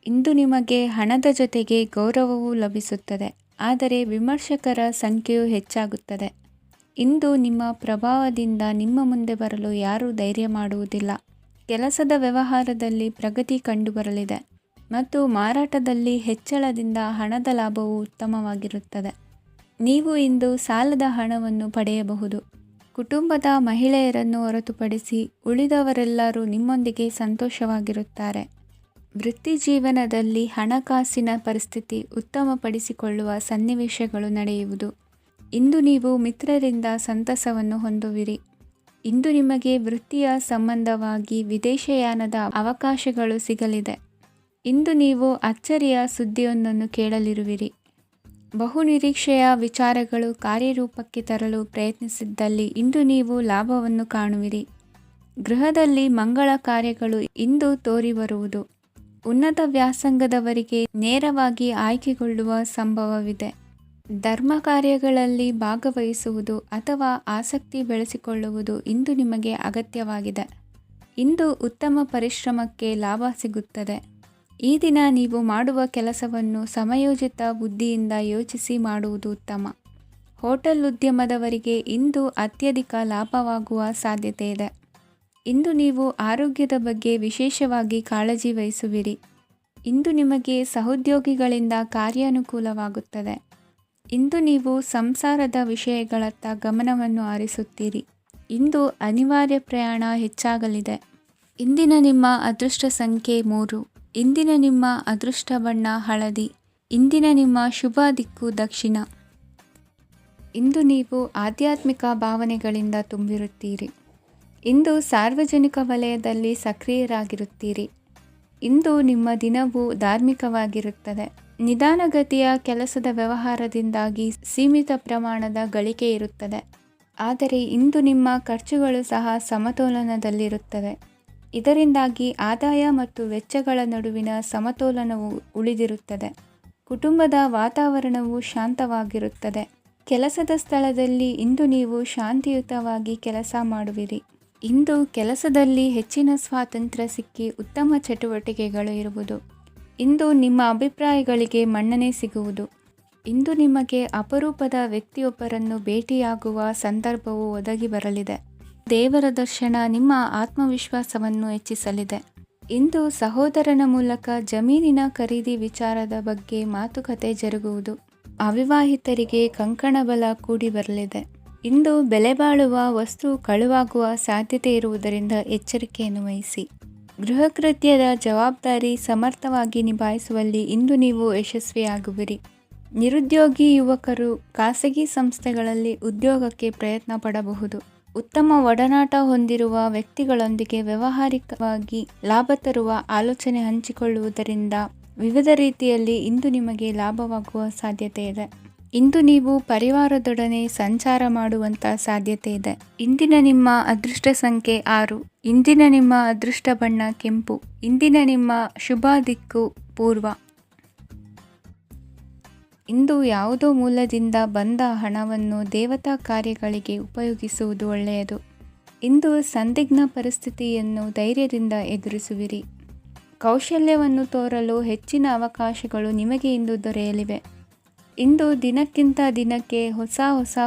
ಇಂದು ನಿಮಗೆ ಹಣದ ಜೊತೆಗೆ ಗೌರವವೂ ಲಭಿಸುತ್ತದೆ, ಆದರೆ ವಿಮರ್ಶಕರ ಸಂಖ್ಯೆಯೂ ಹೆಚ್ಚಾಗುತ್ತದೆ. ಇಂದು ನಿಮ್ಮ ಪ್ರಭಾವದಿಂದ ನಿಮ್ಮ ಮುಂದೆ ಬರಲು ಯಾರೂ ಧೈರ್ಯ ಮಾಡುವುದಿಲ್ಲ. ಕೆಲಸದ ವ್ಯವಹಾರದಲ್ಲಿ ಪ್ರಗತಿ ಕಂಡುಬರಲಿದೆ ಮತ್ತು ಮಾರಾಟದಲ್ಲಿ ಹೆಚ್ಚಳದಿಂದ ಹಣದ ಲಾಭವು ಉತ್ತಮವಾಗಿರುತ್ತದೆ. ನೀವು ಇಂದು ಸಾಲದ ಹಣವನ್ನು ಪಡೆಯಬಹುದು. ಕುಟುಂಬದ ಮಹಿಳೆಯರನ್ನು ಹೊರತುಪಡಿಸಿ ಉಳಿದವರೆಲ್ಲರೂ ನಿಮ್ಮೊಂದಿಗೆ ಸಂತೋಷವಾಗಿರುತ್ತಾರೆ. ವೃತ್ತಿ ಜೀವನದಲ್ಲಿ ಹಣಕಾಸಿನ ಪರಿಸ್ಥಿತಿ ಉತ್ತಮಪಡಿಸಿಕೊಳ್ಳುವ ಸನ್ನಿವೇಶಗಳು ನಡೆಯುವುದು. ಇಂದು ನೀವು ಮಿತ್ರರಿಂದ ಸಂತಸವನ್ನು ಹೊಂದುವಿರಿ. ಇಂದು ನಿಮಗೆ ವೃತ್ತಿಯ ಸಂಬಂಧವಾಗಿ ವಿದೇಶಯಾನದ ಅವಕಾಶಗಳು ಸಿಗಲಿದೆ. ಇಂದು ನೀವು ಅಚ್ಚರಿಯ ಸುದ್ದಿಯೊಂದನ್ನು ಕೇಳಲಿರುವಿರಿ. ಬಹುನಿರೀಕ್ಷೆಯ ವಿಚಾರಗಳು ಕಾರ್ಯರೂಪಕ್ಕೆ ತರಲು ಪ್ರಯತ್ನಿಸಿದ್ದಲ್ಲಿ ಇಂದು ನೀವು ಲಾಭವನ್ನು ಕಾಣುವಿರಿ. ಗೃಹದಲ್ಲಿ ಮಂಗಳ ಕಾರ್ಯಗಳು ಇಂದು ತೋರಿಬರುವುದು. ಉನ್ನತ ವ್ಯಾಸಂಗದವರಿಗೆ ನೇರವಾಗಿ ಆಯ್ಕೆಗೊಳ್ಳುವ ಸಂಭವವಿದೆ. ಧರ್ಮ ಕಾರ್ಯಗಳಲ್ಲಿ ಭಾಗವಹಿಸುವುದು ಅಥವಾ ಆಸಕ್ತಿ ಬೆಳೆಸಿಕೊಳ್ಳುವುದು ಇಂದು ನಿಮಗೆ ಅಗತ್ಯವಾಗಿದೆ. ಇಂದು ಉತ್ತಮ ಪರಿಶ್ರಮಕ್ಕೆ ಲಾಭ ಸಿಗುತ್ತದೆ. ಈ ದಿನ ನೀವು ಮಾಡುವ ಕೆಲಸವನ್ನು ಸಮಯೋಚಿತ ಬುದ್ಧಿಯಿಂದ ಯೋಚಿಸಿ ಮಾಡುವುದು ಉತ್ತಮ. ಹೋಟೆಲ್ ಉದ್ಯಮದವರಿಗೆ ಇಂದು ಅತ್ಯಧಿಕ ಲಾಭವಾಗುವ ಸಾಧ್ಯತೆ ಇದೆ. ಇಂದು ನೀವು ಆರೋಗ್ಯದ ಬಗ್ಗೆ ವಿಶೇಷವಾಗಿ ಕಾಳಜಿ ವಹಿಸುವಿರಿ. ಇಂದು ನಿಮಗೆ ಸಹೋದ್ಯೋಗಿಗಳಿಂದ ಕಾರ್ಯಾನುಕೂಲವಾಗುತ್ತದೆ. ಇಂದು ನೀವು ಸಂಸಾರದ ವಿಷಯಗಳತ್ತ ಗಮನವನ್ನು ಹರಿಸುತ್ತೀರಿ. ಇಂದು ಅನಿವಾರ್ಯ ಪ್ರಯಾಣ ಹೆಚ್ಚಾಗಲಿದೆ. ಇಂದಿನ ನಿಮ್ಮ ಅದೃಷ್ಟ ಸಂಖ್ಯೆ 3. ಇಂದಿನ ನಿಮ್ಮ ಅದೃಷ್ಟ ಬಣ್ಣ ಹಳದಿ. ಇಂದಿನ ನಿಮ್ಮ ಶುಭ ದಿಕ್ಕು ದಕ್ಷಿಣ. ಇಂದು ನೀವು ಆಧ್ಯಾತ್ಮಿಕ ಭಾವನೆಗಳಿಂದ ತುಂಬಿರುತ್ತೀರಿ. ಇಂದು ಸಾರ್ವಜನಿಕ ವಲಯದಲ್ಲಿ ಸಕ್ರಿಯರಾಗಿರುತ್ತೀರಿ. ಇಂದು ನಿಮ್ಮ ದಿನವು ಧಾರ್ಮಿಕವಾಗಿರುತ್ತದೆ. ನಿಧಾನಗತಿಯ ಕೆಲಸದ ವ್ಯವಹಾರದಿಂದಾಗಿ ಸೀಮಿತ ಪ್ರಮಾಣದ ಗಳಿಕೆ ಇರುತ್ತದೆ. ಆದರೆ ಇಂದು ನಿಮ್ಮ ಖರ್ಚುಗಳು ಸಹ ಸಮತೋಲನದಲ್ಲಿರುತ್ತವೆ. ಇದರಿಂದಾಗಿ ಆದಾಯ ಮತ್ತು ವೆಚ್ಚಗಳ ನಡುವಿನ ಸಮತೋಲನವು ಉಳಿದಿರುತ್ತದೆ. ಕುಟುಂಬದ ವಾತಾವರಣವು ಶಾಂತವಾಗಿರುತ್ತದೆ. ಕೆಲಸದ ಸ್ಥಳದಲ್ಲಿ ಇಂದು ನೀವು ಶಾಂತಿಯುತವಾಗಿ ಕೆಲಸ ಮಾಡುವಿರಿ. ಇಂದು ಕೆಲಸದಲ್ಲಿ ಹೆಚ್ಚಿನ ಸ್ವಾತಂತ್ರ್ಯ ಸಿಕ್ಕಿ ಉತ್ತಮ ಚಟುವಟಿಕೆಗಳು ಇರುವುದು. ಇಂದು ನಿಮ್ಮ ಅಭಿಪ್ರಾಯಗಳಿಗೆ ಮನ್ನಣೆ ಸಿಗುವುದು. ಇಂದು ನಿಮಗೆ ಅಪರೂಪದ ವ್ಯಕ್ತಿಯೊಬ್ಬರನ್ನು ಭೇಟಿಯಾಗುವ ಸಂದರ್ಭವು ಒದಗಿ ಬರಲಿದೆ. ದೇವರ ದರ್ಶನ ನಿಮ್ಮ ಆತ್ಮವಿಶ್ವಾಸವನ್ನು ಹೆಚ್ಚಿಸಲಿದೆ. ಇಂದು ಸಹೋದರನ ಮೂಲಕ ಜಮೀನಿನ ಖರೀದಿ ವಿಚಾರದ ಬಗ್ಗೆ ಮಾತುಕತೆ ಜರುಗುವುದು. ಅವಿವಾಹಿತರಿಗೆ ಕಂಕಣ ಬಲ ಕೂಡಿ ಬರಲಿದೆ. ಇಂದು ಬೆಲೆಬಾಳುವ ವಸ್ತು ಕಳುವಾಗುವ ಸಾಧ್ಯತೆ ಇರುವುದರಿಂದ ಎಚ್ಚರಿಕೆಯನ್ನು ವಹಿಸಿ. ಗೃಹ ಕೃತ್ಯದ ಜವಾಬ್ದಾರಿ ಸಮರ್ಥವಾಗಿ ನಿಭಾಯಿಸುವಲ್ಲಿ ಇಂದು ನೀವು ಯಶಸ್ವಿಯಾಗುವಿರಿ. ನಿರುದ್ಯೋಗಿ ಯುವಕರು ಖಾಸಗಿ ಸಂಸ್ಥೆಗಳಲ್ಲಿ ಉದ್ಯೋಗಕ್ಕೆ ಪ್ರಯತ್ನ ಪಡಬಹುದು. ಉತ್ತಮ ಒಡನಾಟ ಹೊಂದಿರುವ ವ್ಯಕ್ತಿಗಳೊಂದಿಗೆ ವ್ಯಾವಹಾರಿಕವಾಗಿ ಲಾಭ ತರುವ ಆಲೋಚನೆ ಹಂಚಿಕೊಳ್ಳುವುದರಿಂದ ವಿವಿಧ ರೀತಿಯಲ್ಲಿ ಇಂದು ನಿಮಗೆ ಲಾಭವಾಗುವ ಸಾಧ್ಯತೆ ಇದೆ. ಇಂದು ನೀವು ಪರಿವಾರದೊಡನೆ ಸಂಚಾರ ಮಾಡುವಂಥ ಸಾಧ್ಯತೆ ಇದೆ. ಇಂದಿನ ನಿಮ್ಮ ಅದೃಷ್ಟ ಸಂಖ್ಯೆ 6. ಇಂದಿನ ನಿಮ್ಮ ಅದೃಷ್ಟ ಬಣ್ಣ ಕೆಂಪು. ಇಂದಿನ ನಿಮ್ಮ ಶುಭ ದಿಕ್ಕು ಪೂರ್ವ. ಇಂದು ಯಾವುದೋ ಮೂಲದಿಂದ ಬಂದ ಹಣವನ್ನು ದೇವತಾ ಕಾರ್ಯಗಳಿಗೆ ಉಪಯೋಗಿಸುವುದು ಒಳ್ಳೆಯದು. ಇಂದು ಸಂದಿಗ್ಧ ಪರಿಸ್ಥಿತಿಯನ್ನು ಧೈರ್ಯದಿಂದ ಎದುರಿಸುವಿರಿ. ಕೌಶಲ್ಯವನ್ನು ತೋರಲು ಹೆಚ್ಚಿನ ಅವಕಾಶಗಳು ನಿಮಗೆ ಇಂದು ದೊರೆಯಲಿವೆ. ಇಂದು ದಿನಕ್ಕಿಂತ ದಿನಕ್ಕೆ ಹೊಸ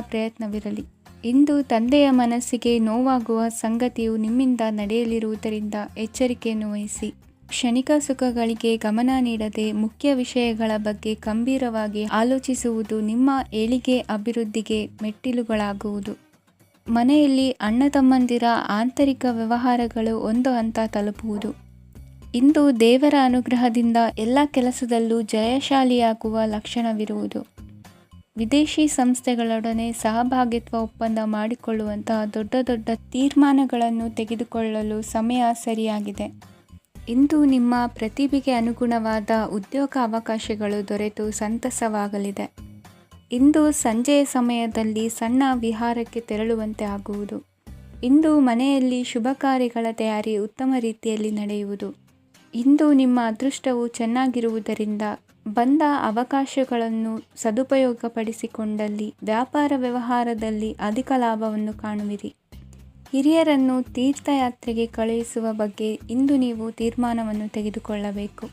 ಪ್ರಯತ್ನವಿರಲಿ. ಇಂದು ತಂದೆಯ ಮನಸ್ಸಿಗೆ ನೋವಾಗುವ ಸಂಗತಿಯು ನಿಮ್ಮಿಂದ ನಡೆಯಲಿರುವುದರಿಂದ ಎಚ್ಚರಿಕೆಯನ್ನು ವಹಿಸಿ. ಕ್ಷಣಿಕ ಸುಖಗಳಿಗೆ ಗಮನ ನೀಡದೆ ಮುಖ್ಯ ವಿಷಯಗಳ ಬಗ್ಗೆ ಗಂಭೀರವಾಗಿ ಆಲೋಚಿಸುವುದು ನಿಮ್ಮ ಏಳಿಗೆ ಅಭಿವೃದ್ಧಿಗೆ ಮೆಟ್ಟಿಲುಗಳಾಗುವುದು. ಮನೆಯಲ್ಲಿ ಅಣ್ಣ ತಮ್ಮಂದಿರ ಆಂತರಿಕ ವ್ಯವಹಾರಗಳು ಒಂದು ಹಂತ ತಲುಪುವುದು. ಇಂದು ದೇವರ ಅನುಗ್ರಹದಿಂದ ಎಲ್ಲ ಕೆಲಸದಲ್ಲೂ ಜಯಶಾಲಿಯಾಗುವ ಲಕ್ಷಣವಿರುವುದು. ವಿದೇಶಿ ಸಂಸ್ಥೆಗಳೊಡನೆ ಸಹಭಾಗಿತ್ವ ಒಪ್ಪಂದ ಮಾಡಿಕೊಳ್ಳುವಂತಹ ದೊಡ್ಡ ತೀರ್ಮಾನಗಳನ್ನು ತೆಗೆದುಕೊಳ್ಳಲು ಸಮಯ ಸರಿಯಾಗಿದೆ. ಇಂದು ನಿಮ್ಮ ಪ್ರತಿಭೆಗೆ ಅನುಗುಣವಾದ ಉದ್ಯೋಗ ಅವಕಾಶಗಳು ದೊರೆತು ಸಂತಸವಾಗಲಿದೆ. ಇಂದು ಸಂಜೆಯ ಸಮಯದಲ್ಲಿ ಸಣ್ಣ ವಿಹಾರಕ್ಕೆ ತೆರಳುವಂತೆ ಆಗುವುದು. ಇಂದು ಮನೆಯಲ್ಲಿ ಶುಭ ಕಾರ್ಯಗಳ ತಯಾರಿ ಉತ್ತಮ ರೀತಿಯಲ್ಲಿ ನಡೆಯುವುದು. ಇಂದು ನಿಮ್ಮ ಅದೃಷ್ಟವು ಚೆನ್ನಾಗಿರುವುದರಿಂದ ಬಂದ ಅವಕಾಶಗಳನ್ನು ಸದುಪಯೋಗಪಡಿಸಿಕೊಂಡಲ್ಲಿ ವ್ಯಾಪಾರ ವ್ಯವಹಾರದಲ್ಲಿ ಅಧಿಕ ಲಾಭವನ್ನು ಕಾಣುವಿರಿ. ಹಿರಿಯರನ್ನು ತೀರ್ಥಯಾತ್ರೆಗೆ ಕಳುಹಿಸುವ ಬಗ್ಗೆ ಇಂದು ನೀವು ತೀರ್ಮಾನವನ್ನು ತೆಗೆದುಕೊಳ್ಳಬೇಕು.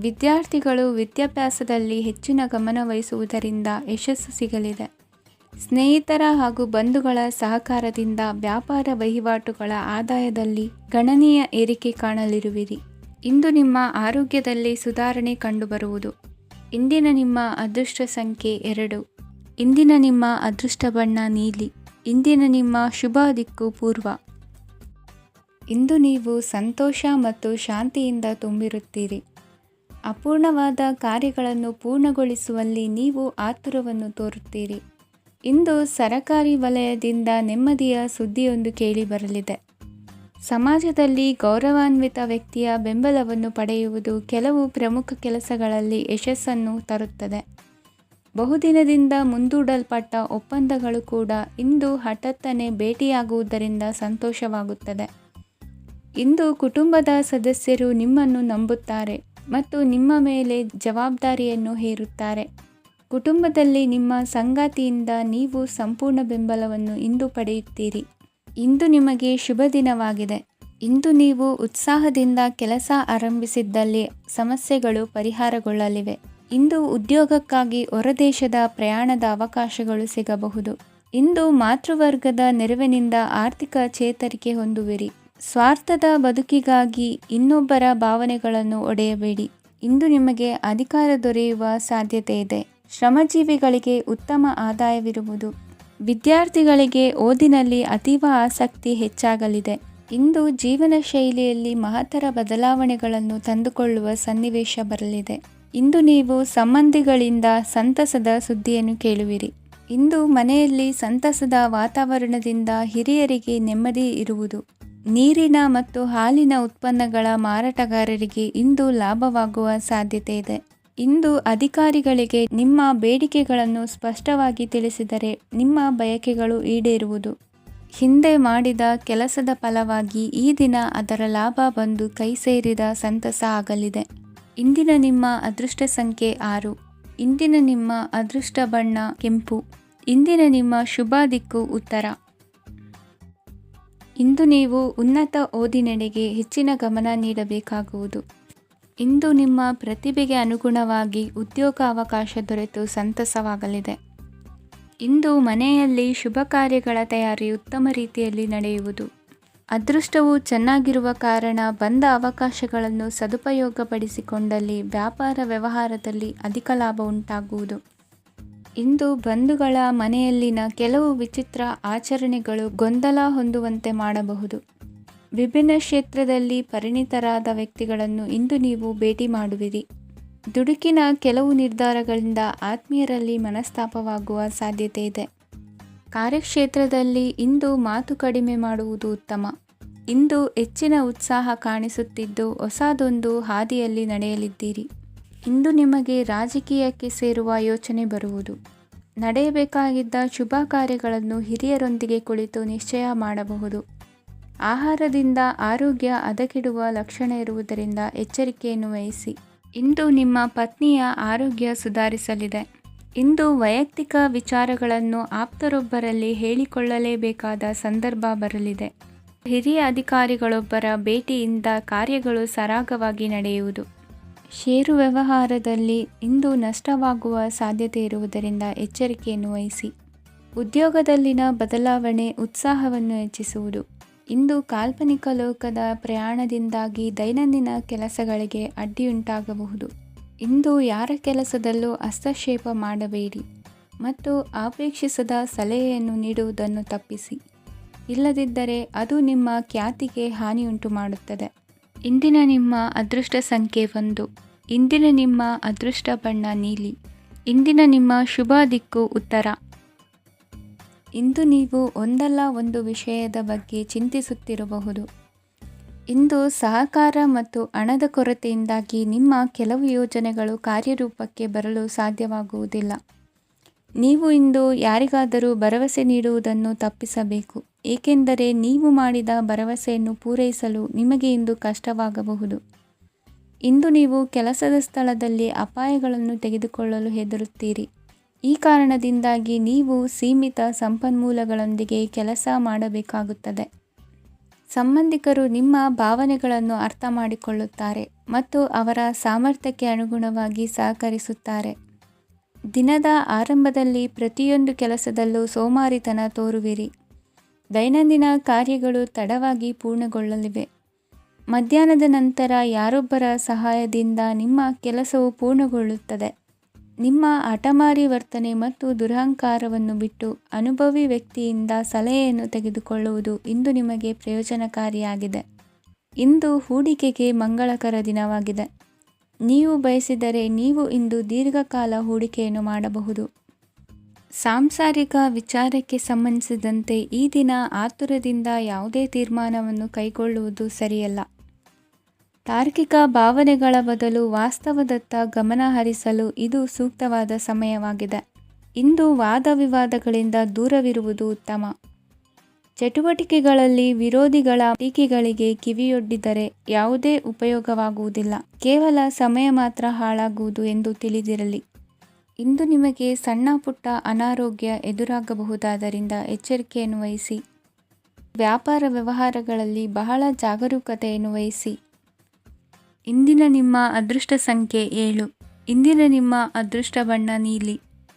ವಿದ್ಯಾರ್ಥಿಗಳು ವಿದ್ಯಾಭ್ಯಾಸದಲ್ಲಿ ಹೆಚ್ಚಿನ ಗಮನ ವಹಿಸುವುದರಿಂದ ಯಶಸ್ಸು ಸಿಗಲಿದೆ. ಸ್ನೇಹಿತರ ಹಾಗೂ ಬಂಧುಗಳ ಸಹಕಾರದಿಂದ ವ್ಯಾಪಾರ ವಹಿವಾಟುಗಳ ಆದಾಯದಲ್ಲಿ ಗಣನೀಯ ಏರಿಕೆ ಕಾಣಲಿರುವಿರಿ. ಇಂದು ನಿಮ್ಮ ಆರೋಗ್ಯದಲ್ಲಿ ಸುಧಾರಣೆ ಕಂಡುಬರುವುದು. ಇಂದಿನ ನಿಮ್ಮ ಅದೃಷ್ಟ ಸಂಖ್ಯೆ 2. ಇಂದಿನ ನಿಮ್ಮ ಅದೃಷ್ಟ ಬಣ್ಣ ನೀಲಿ. ಇಂದಿನ ನಿಮ್ಮ ಶುಭ ದಿಕ್ಕು ಪೂರ್ವ. ಇಂದು ನೀವು ಸಂತೋಷ ಮತ್ತು ಶಾಂತಿಯಿಂದ ತುಂಬಿರುತ್ತೀರಿ. ಅಪೂರ್ಣವಾದ ಕಾರ್ಯಗಳನ್ನು ಪೂರ್ಣಗೊಳಿಸುವಲ್ಲಿ ನೀವು ಆತುರವನ್ನು ತೋರುತ್ತೀರಿ. ಇಂದು ಸರಕಾರಿ ವಲಯದಿಂದ ನೆಮ್ಮದಿಯ ಸುದ್ದಿಯೊಂದು ಕೇಳಿಬರಲಿದೆ. ಸಮಾಜದಲ್ಲಿ ಗೌರವಾನ್ವಿತ ವ್ಯಕ್ತಿಯ ಬೆಂಬಲವನ್ನು ಪಡೆಯುವುದು ಕೆಲವು ಪ್ರಮುಖ ಕೆಲಸಗಳಲ್ಲಿ ಯಶಸ್ಸನ್ನು ತರುತ್ತದೆ. ಬಹುದಿನದಿಂದ ಮುಂದೂಡಲ್ಪಟ್ಟ ಒಪ್ಪಂದಗಳು ಕೂಡ ಇಂದು ಹಠಾತ್ತನೆ ಭೇಟಿಯಾಗುವುದರಿಂದ ಸಂತೋಷವಾಗುತ್ತದೆ. ಇಂದು ಕುಟುಂಬದ ಸದಸ್ಯರು ನಿಮ್ಮನ್ನು ನಂಬುತ್ತಾರೆ ಮತ್ತು ನಿಮ್ಮ ಮೇಲೆ ಜವಾಬ್ದಾರಿಯನ್ನು ಹೇರುತ್ತಾರೆ. ಕುಟುಂಬದಲ್ಲಿ ನಿಮ್ಮ ಸಂಗಾತಿಯಿಂದ ನೀವು ಸಂಪೂರ್ಣ ಬೆಂಬಲವನ್ನು ಇಂದು ಪಡೆಯುತ್ತೀರಿ. ಇಂದು ನಿಮಗೆ ಶುಭ ದಿನವಾಗಿದೆ. ಇಂದು ನೀವು ಉತ್ಸಾಹದಿಂದ ಕೆಲಸ ಆರಂಭಿಸಿದ್ದಲ್ಲಿ ಸಮಸ್ಯೆಗಳು ಪರಿಹಾರಗೊಳ್ಳಲಿವೆ. ಇಂದು ಉದ್ಯೋಗಕ್ಕಾಗಿ ಹೊರದೇಶದ ಪ್ರಯಾಣದ ಅವಕಾಶಗಳು ಸಿಗಬಹುದು. ಇಂದು ಮಾತೃವರ್ಗದ ನೆರವಿನಿಂದ ಆರ್ಥಿಕ ಚೇತರಿಕೆ ಹೊಂದುವಿರಿ. ಸ್ವಾರ್ಥದ ಬದುಕಿಗಾಗಿ ಇನ್ನೊಬ್ಬರ ಭಾವನೆಗಳನ್ನು ಒಡೆಯಬೇಡಿ. ಇಂದು ನಿಮಗೆ ಅಧಿಕಾರ ದೊರೆಯುವ ಸಾಧ್ಯತೆ ಇದೆ. ಶ್ರಮಜೀವಿಗಳಿಗೆ ಉತ್ತಮ ಆದಾಯವಿರುವುದು. ವಿದ್ಯಾರ್ಥಿಗಳಿಗೆ ಓದಿನಲ್ಲಿ ಅತೀವ ಆಸಕ್ತಿ ಹೆಚ್ಚಾಗಲಿದೆ. ಇಂದು ಜೀವನ ಶೈಲಿಯಲ್ಲಿ ಮಹತ್ತರ ಬದಲಾವಣೆಗಳನ್ನು ತಂದುಕೊಳ್ಳುವ ಸನ್ನಿವೇಶ ಬರಲಿದೆ. ಇಂದು ನೀವು ಸಂಬಂಧಿಗಳಿಂದ ಸಂತಸದ ಸುದ್ದಿಯನ್ನು ಕೇಳುವಿರಿ. ಇಂದು ಮನೆಯಲ್ಲಿ ಸಂತಸದ ವಾತಾವರಣದಿಂದ ಹಿರಿಯರಿಗೆ ನೆಮ್ಮದಿ ಇರುವುದು. ನೀರಿನ ಮತ್ತು ಹಾಲಿನ ಉತ್ಪನ್ನಗಳ ಮಾರಾಟಗಾರರಿಗೆ ಇಂದು ಲಾಭವಾಗುವ ಸಾಧ್ಯತೆ ಇದೆ. ಇಂದು ಅಧಿಕಾರಿಗಳಿಗೆ ನಿಮ್ಮ ಬೇಡಿಕೆಗಳನ್ನು ಸ್ಪಷ್ಟವಾಗಿ ತಿಳಿಸಿದರೆ ನಿಮ್ಮ ಬಯಕೆಗಳು ಈಡೇರುವುದು. ಹಿಂದೆ ಮಾಡಿದ ಕೆಲಸದ ಫಲವಾಗಿ ಈ ದಿನ ಅದರ ಲಾಭ ಬಂದು ಕೈ ಸೇರಿದ ಸಂತಸ ಆಗಲಿದೆ. ಇಂದಿನ ನಿಮ್ಮ ಅದೃಷ್ಟ ಸಂಖ್ಯೆ 6. ಇಂದಿನ ನಿಮ್ಮ ಅದೃಷ್ಟ ಬಣ್ಣ ಕೆಂಪು. ಇಂದಿನ ನಿಮ್ಮ ಶುಭ ದಿಕ್ಕು ಉತ್ತರ. ಇಂದು ನೀವು ಉನ್ನತ ಓದಿನೆಡೆಗೆ ಹೆಚ್ಚಿನ ಗಮನ ನೀಡಬೇಕಾಗುವುದು. ಇಂದು ನಿಮ್ಮ ಪ್ರತಿಭೆಗೆ ಅನುಗುಣವಾಗಿ ಉದ್ಯೋಗಾವಕಾಶ ದೊರೆತು ಸಂತಸವಾಗಲಿದೆ. ಇಂದು ಮನೆಯಲ್ಲಿ ಶುಭ ಕಾರ್ಯಗಳ ತಯಾರಿ ಉತ್ತಮ ರೀತಿಯಲ್ಲಿ ನಡೆಯುವುದು. ಅದೃಷ್ಟವು ಚೆನ್ನಾಗಿರುವ ಕಾರಣ ಬಂದ ಅವಕಾಶಗಳನ್ನು ಸದುಪಯೋಗಪಡಿಸಿಕೊಂಡಲ್ಲಿ ವ್ಯಾಪಾರ ವ್ಯವಹಾರದಲ್ಲಿ ಅಧಿಕ ಲಾಭ ಉಂಟಾಗುವುದು. ಇಂದು ಬಂಧುಗಳ ಮನೆಯಲ್ಲಿನ ಕೆಲವು ವಿಚಿತ್ರ ಆಚರಣೆಗಳು ಗೊಂದಲ ಹೊಂದುವಂತೆ ಮಾಡಬಹುದು. ವಿಭಿನ್ನ ಕ್ಷೇತ್ರದಲ್ಲಿ ಪರಿಣಿತರಾದ ವ್ಯಕ್ತಿಗಳನ್ನು ಇಂದು ನೀವು ಭೇಟಿ ಮಾಡುವಿರಿ. ದುಡುಕಿನ ಕೆಲವು ನಿರ್ಧಾರಗಳಿಂದ ಆತ್ಮೀಯರಲ್ಲಿ ಮನಸ್ತಾಪವಾಗುವ ಸಾಧ್ಯತೆ ಇದೆ. ಕಾರ್ಯಕ್ಷೇತ್ರದಲ್ಲಿ ಇಂದು ಮಾತು ಕಡಿಮೆ ಮಾಡುವುದು ಉತ್ತಮ. ಇಂದು ಹೆಚ್ಚಿನ ಉತ್ಸಾಹ ಕಾಣಿಸುತ್ತಿದ್ದು ಹೊಸದೊಂದು ಹಾದಿಯಲ್ಲಿ ನಡೆಯಲಿದ್ದೀರಿ. ಇಂದು ನಿಮಗೆ ರಾಜಕೀಯಕ್ಕೆ ಸೇರುವ ಯೋಚನೆ ಬರುವುದು. ನಡೆಯಬೇಕಾಗಿದ್ದ ಶುಭ ಕಾರ್ಯಗಳನ್ನು ಹಿರಿಯರೊಂದಿಗೆ ಕುಳಿತು ನಿಶ್ಚಯ ಮಾಡಬಹುದು. ಆಹಾರದಿಂದ ಆರೋಗ್ಯ ಹದಗೆಡುವ ಲಕ್ಷಣ ಇರುವುದರಿಂದ ಎಚ್ಚರಿಕೆಯನ್ನು ವಹಿಸಿ. ಇಂದು ನಿಮ್ಮ ಪತ್ನಿಯ ಆರೋಗ್ಯ ಸುಧಾರಿಸಲಿದೆ. ಇಂದು ವೈಯಕ್ತಿಕ ವಿಚಾರಗಳನ್ನು ಆಪ್ತರೊಬ್ಬರಲ್ಲಿ ಹೇಳಿಕೊಳ್ಳಲೇಬೇಕಾದ ಸಂದರ್ಭ ಬರಲಿದೆ. ಹಿರಿಯ ಅಧಿಕಾರಿಗಳೊಬ್ಬರ ಭೇಟಿಯಿಂದ ಕಾರ್ಯಗಳು ಸರಾಗವಾಗಿ ನಡೆಯುವುದು. ಷೇರು ವ್ಯವಹಾರದಲ್ಲಿ ಇಂದು ನಷ್ಟವಾಗುವ ಸಾಧ್ಯತೆ ಇರುವುದರಿಂದ ಎಚ್ಚರಿಕೆಯನ್ನು ವಹಿಸಿ. ಉದ್ಯೋಗದಲ್ಲಿನ ಬದಲಾವಣೆ ಉತ್ಸಾಹವನ್ನು ಹೆಚ್ಚಿಸುವುದು. ಇಂದು ಕಾಲ್ಪನಿಕ ಲೋಕದ ಪ್ರಯಾಣದಿಂದಾಗಿ ದೈನಂದಿನ ಕೆಲಸಗಳಿಗೆ ಅಡ್ಡಿಯುಂಟಾಗಬಹುದು. ಇಂದು ಯಾರ ಕೆಲಸದಲ್ಲೂ ಹಸ್ತಕ್ಷೇಪ ಮಾಡಬೇಡಿ ಮತ್ತು ಅಪೇಕ್ಷಿಸದ ಸಲಹೆಯನ್ನು ನೀಡುವುದನ್ನು ತಪ್ಪಿಸಿ. ಇಲ್ಲದಿದ್ದರೆ ಅದು ನಿಮ್ಮ ಖ್ಯಾತಿಗೆ ಹಾನಿಯುಂಟು ಮಾಡುತ್ತದೆ. ಇಂದಿನ ನಿಮ್ಮ ಅದೃಷ್ಟ ಸಂಖ್ಯೆ 1. ಇಂದಿನ ನಿಮ್ಮ ಅದೃಷ್ಟ ಬಣ್ಣ ನೀಲಿ. ಇಂದಿನ ನಿಮ್ಮ ಶುಭ ದಿಕ್ಕು ಉತ್ತರ. ಇಂದು ನೀವು ಒಂದಲ್ಲ ಒಂದು ವಿಷಯದ ಬಗ್ಗೆ ಚಿಂತಿಸುತ್ತಿರಬಹುದು. ಇಂದು ಸಹಕಾರ ಮತ್ತು ಹಣದ ಕೊರತೆಯಿಂದಾಗಿ ನಿಮ್ಮ ಕೆಲವು ಯೋಜನೆಗಳು ಕಾರ್ಯರೂಪಕ್ಕೆ ಬರಲು ಸಾಧ್ಯವಾಗುವುದಿಲ್ಲ. ನೀವು ಇಂದು ಯಾರಿಗಾದರೂ ಭರವಸೆ ನೀಡುವುದನ್ನು ತಪ್ಪಿಸಬೇಕು, ಏಕೆಂದರೆ ನೀವು ಮಾಡಿದ ಭರವಸೆಯನ್ನು ಪೂರೈಸಲು ನಿಮಗೆ ಇಂದು ಕಷ್ಟವಾಗಬಹುದು. ಇಂದು ನೀವು ಕೆಲಸದ ಸ್ಥಳದಲ್ಲಿ ಅಪಾಯಗಳನ್ನು ತೆಗೆದುಕೊಳ್ಳಲು ಹೆದರುತ್ತೀರಿ. ಈ ಕಾರಣದಿಂದಾಗಿ ನೀವು ಸೀಮಿತ ಸಂಪನ್ಮೂಲಗಳೊಂದಿಗೆ ಕೆಲಸ ಮಾಡಬೇಕಾಗುತ್ತದೆ. ಸಂಬಂಧಿಕರು ನಿಮ್ಮ ಭಾವನೆಗಳನ್ನು ಅರ್ಥ ಮಾಡಿಕೊಳ್ಳುತ್ತಾರೆ ಮತ್ತು ಅವರ ಸಾಮರ್ಥ್ಯಕ್ಕೆ ಅನುಗುಣವಾಗಿ ಸಹಕರಿಸುತ್ತಾರೆ. ದಿನದ ಆರಂಭದಲ್ಲಿ ಪ್ರತಿಯೊಂದು ಕೆಲಸದಲ್ಲೂ ಸೋಮಾರಿತನ ತೋರುವಿರಿ. ದೈನಂದಿನ ಕಾರ್ಯಗಳು ತಡವಾಗಿ ಪೂರ್ಣಗೊಳ್ಳಲಿವೆ. ಮಧ್ಯಾಹ್ನದ ನಂತರ ಯಾರೊಬ್ಬರ ಸಹಾಯದಿಂದ ನಿಮ್ಮ ಕೆಲಸವು ಪೂರ್ಣಗೊಳ್ಳುತ್ತದೆ. ನಿಮ್ಮ ಹಠಮಾರಿ ವರ್ತನೆ ಮತ್ತು ದುರಹಂಕಾರವನ್ನು ಬಿಟ್ಟು ಅನುಭವಿ ವ್ಯಕ್ತಿಯಿಂದ ಸಲಹೆಯನ್ನು ತೆಗೆದುಕೊಳ್ಳುವುದು ಇಂದು ನಿಮಗೆ ಪ್ರಯೋಜನಕಾರಿಯಾಗಿದೆ. ಇಂದು ಹೂಡಿಕೆಗೆ ಮಂಗಳಕರ ದಿನವಾಗಿದೆ. ನೀವು ಬಯಸಿದರೆ ನೀವು ಇಂದು ದೀರ್ಘಕಾಲ ಹೂಡಿಕೆಯನ್ನು ಮಾಡಬಹುದು. ಸಾಂಸಾರಿಕ ವಿಚಾರಕ್ಕೆ ಸಂಬಂಧಿಸಿದಂತೆ ಈ ದಿನ ಆತುರದಿಂದ ಯಾವುದೇ ತೀರ್ಮಾನವನ್ನು ಕೈಗೊಳ್ಳುವುದು ಸರಿಯಲ್ಲ. ತಾರ್ಕಿಕ ಭಾವನೆಗಳ ಬದಲು ವಾಸ್ತವದತ್ತ ಗಮನ ಹರಿಸಲು ಇದು ಸೂಕ್ತವಾದ ಸಮಯವಾಗಿದೆ. ಇಂದು ವಾದವಿವಾದಗಳಿಂದ ದೂರವಿರುವುದು ಉತ್ತಮ. ಚಟುವಟಿಕೆಗಳಲ್ಲಿ ವಿರೋಧಿಗಳ ಟೀಕೆಗಳಿಗೆ ಕಿವಿಯೊಡ್ಡಿದರೆ ಯಾವುದೇ ಉಪಯೋಗವಾಗುವುದಿಲ್ಲ, ಕೇವಲ ಸಮಯ ಮಾತ್ರ ಹಾಳಾಗುವುದು ಎಂದು ತಿಳಿದಿರಲಿ. ಇಂದು ನಿಮಗೆ ಸಣ್ಣ ಪುಟ್ಟ ಅನಾರೋಗ್ಯ ಎದುರಾಗಬಹುದಾದ್ದರಿಂದ ಎಚ್ಚರಿಕೆಯನ್ನು ವಹಿಸಿ. ವ್ಯಾಪಾರ ವ್ಯವಹಾರಗಳಲ್ಲಿ ಬಹಳ ಜಾಗರೂಕತೆಯನ್ನು ವಹಿಸಿ. ಇಂದಿನ ನಿಮ್ಮ ಅದೃಷ್ಟ ಸಂಖ್ಯೆ 7. ಇಂದಿನ ನಿಮ್ಮ ಅದೃಷ್ಟ ಬಣ್ಣ ನೀಲಿ.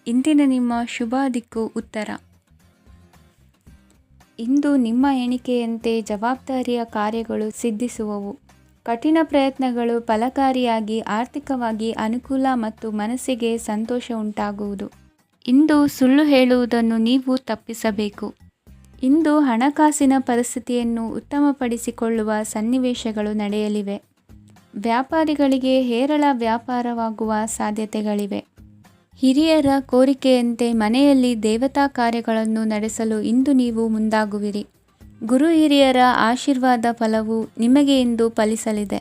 ಇಂದಿನ ನಿಮ್ಮ ಶುಭ ದಿಕ್ಕು ಉತ್ತರ. ಇಂದು ನಿಮ್ಮ ಎಣಿಕೆಯಂತೆ ಜವಾಬ್ದಾರಿಯ ಕಾರ್ಯಗಳು ಸಿದ್ಧಿಸುವವು. ಕಠಿಣ ಪ್ರಯತ್ನಗಳು ಫಲಕಾರಿಯಾಗಿ ಆರ್ಥಿಕವಾಗಿ ಅನುಕೂಲ ಮತ್ತು ಮನಸ್ಸಿಗೆ ಸಂತೋಷ ಉಂಟಾಗುವುದು. ಇಂದು ಸುಳ್ಳು ಹೇಳುವುದನ್ನು ನೀವು ತಪ್ಪಿಸಬೇಕು. ಇಂದು ಹಣಕಾಸಿನ ಪರಿಸ್ಥಿತಿಯನ್ನು ಉತ್ತಮಪಡಿಸಿಕೊಳ್ಳುವ ಸನ್ನಿವೇಶಗಳು ನಡೆಯಲಿವೆ. ವ್ಯಾಪಾರಿಗಳಿಗೆ ಹೇರಳ ವ್ಯಾಪಾರವಾಗುವ ಸಾಧ್ಯತೆಗಳಿವೆ. ಹಿರಿಯರ ಕೋರಿಕೆಯಂತೆ ಮನೆಯಲ್ಲಿ ದೇವತಾ ಕಾರ್ಯಗಳನ್ನು ನಡೆಸಲು ಇಂದು ನೀವು ಮುಂದಾಗುವಿರಿ. ಗುರು ಹಿರಿಯರ ಆಶೀರ್ವಾದ ಫಲವು ನಿಮಗೆ ಇಂದು ಫಲಿಸಲಿದೆ.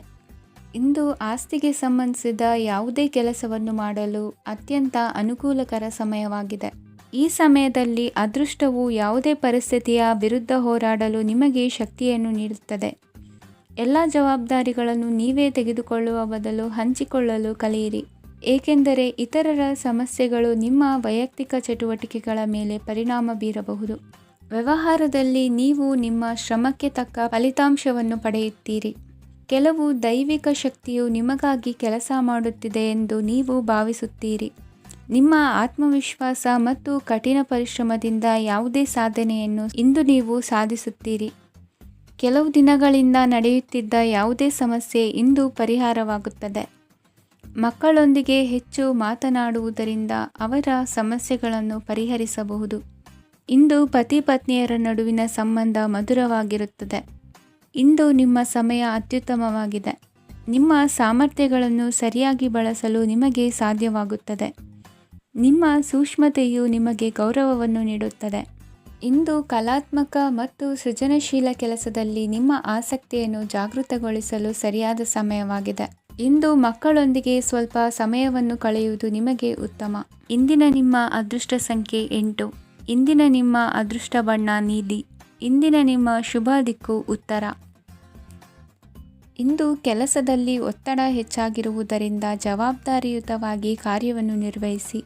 ಇಂದು ಆಸ್ತಿಗೆ ಸಂಬಂಧಿಸಿದ ಯಾವುದೇ ಕೆಲಸವನ್ನು ಮಾಡಲು ಅತ್ಯಂತ ಅನುಕೂಲಕರ ಸಮಯವಾಗಿದೆ. ಈ ಸಮಯದಲ್ಲಿ ಅದೃಷ್ಟವು ಯಾವುದೇ ಪರಿಸ್ಥಿತಿಯ ವಿರುದ್ಧ ಹೋರಾಡಲು ನಿಮಗೆ ಶಕ್ತಿಯನ್ನು ನೀಡುತ್ತದೆ. ಎಲ್ಲ ಜವಾಬ್ದಾರಿಗಳನ್ನು ನೀವೇ ತೆಗೆದುಕೊಳ್ಳುವ ಬದಲು ಹಂಚಿಕೊಳ್ಳಲು ಕಲಿಯಿರಿ, ಏಕೆಂದರೆ ಇತರರ ಸಮಸ್ಯೆಗಳು ನಿಮ್ಮ ವೈಯಕ್ತಿಕ ಚಟುವಟಿಕೆಗಳ ಮೇಲೆ ಪರಿಣಾಮ ಬೀರಬಹುದು. ವ್ಯವಹಾರದಲ್ಲಿ ನೀವು ನಿಮ್ಮ ಶ್ರಮಕ್ಕೆ ತಕ್ಕ ಫಲಿತಾಂಶವನ್ನು ಪಡೆಯುತ್ತೀರಿ. ಕೆಲವು ದೈವಿಕ ಶಕ್ತಿಯು ನಿಮಗಾಗಿ ಕೆಲಸ ಮಾಡುತ್ತಿದೆ ಎಂದು ನೀವು ಭಾವಿಸುತ್ತೀರಿ. ನಿಮ್ಮ ಆತ್ಮವಿಶ್ವಾಸ ಮತ್ತು ಕಠಿಣ ಪರಿಶ್ರಮದಿಂದ ಯಾವುದೇ ಸಾಧನೆಯನ್ನು ಇಂದು ನೀವು ಸಾಧಿಸುತ್ತೀರಿ. ಕೆಲವು ದಿನಗಳಿಂದ ನಡೆಯುತ್ತಿದ್ದ ಯಾವುದೇ ಸಮಸ್ಯೆ ಇಂದು ಪರಿಹಾರವಾಗುತ್ತದೆ. ಮಕ್ಕಳೊಂದಿಗೆ ಹೆಚ್ಚು ಮಾತನಾಡುವುದರಿಂದ ಅವರ ಸಮಸ್ಯೆಗಳನ್ನು ಪರಿಹರಿಸಬಹುದು. ಇಂದು ಪತಿ ಪತ್ನಿಯರ ನಡುವಿನ ಸಂಬಂಧ ಮಧುರವಾಗಿರುತ್ತದೆ. ಇಂದು ನಿಮ್ಮ ಸಮಯ ಅತ್ಯುತ್ತಮವಾಗಿದೆ. ನಿಮ್ಮ ಸಾಮರ್ಥ್ಯಗಳನ್ನು ಸರಿಯಾಗಿ ಬಳಸಲು ನಿಮಗೆ ಸಾಧ್ಯವಾಗುತ್ತದೆ. ನಿಮ್ಮ ಸೂಕ್ಷ್ಮತೆಯು ನಿಮಗೆ ಗೌರವವನ್ನು ನೀಡುತ್ತದೆ. ಇಂದು ಕಲಾತ್ಮಕ ಮತ್ತು ಸೃಜನಶೀಲ ಕೆಲಸದಲ್ಲಿ ನಿಮ್ಮ ಆಸಕ್ತಿಯನ್ನು ಜಾಗೃತಗೊಳಿಸಲು ಸರಿಯಾದ ಸಮಯವಾಗಿದೆ. ಇಂದು ಮಕ್ಕಳೊಂದಿಗೆ ಸ್ವಲ್ಪ ಸಮಯವನ್ನು ಕಳೆಯುವುದು ನಿಮಗೆ ಉತ್ತಮ. ಇಂದಿನ ನಿಮ್ಮ ಅದೃಷ್ಟ ಸಂಖ್ಯೆ 8. ಇಂದಿನ ನಿಮ್ಮ ಅದೃಷ್ಟ ಬಣ್ಣ ನೀಲಿ. ಇಂದಿನ ನಿಮ್ಮ ಶುಭ ದಿಕ್ಕು ಉತ್ತರ. ಇಂದು ಕೆಲಸದಲ್ಲಿ ಒತ್ತಡ ಹೆಚ್ಚಾಗಿರುವುದರಿಂದ ಜವಾಬ್ದಾರಿಯುತವಾಗಿ ಕಾರ್ಯವನ್ನು ನಿರ್ವಹಿಸಿ.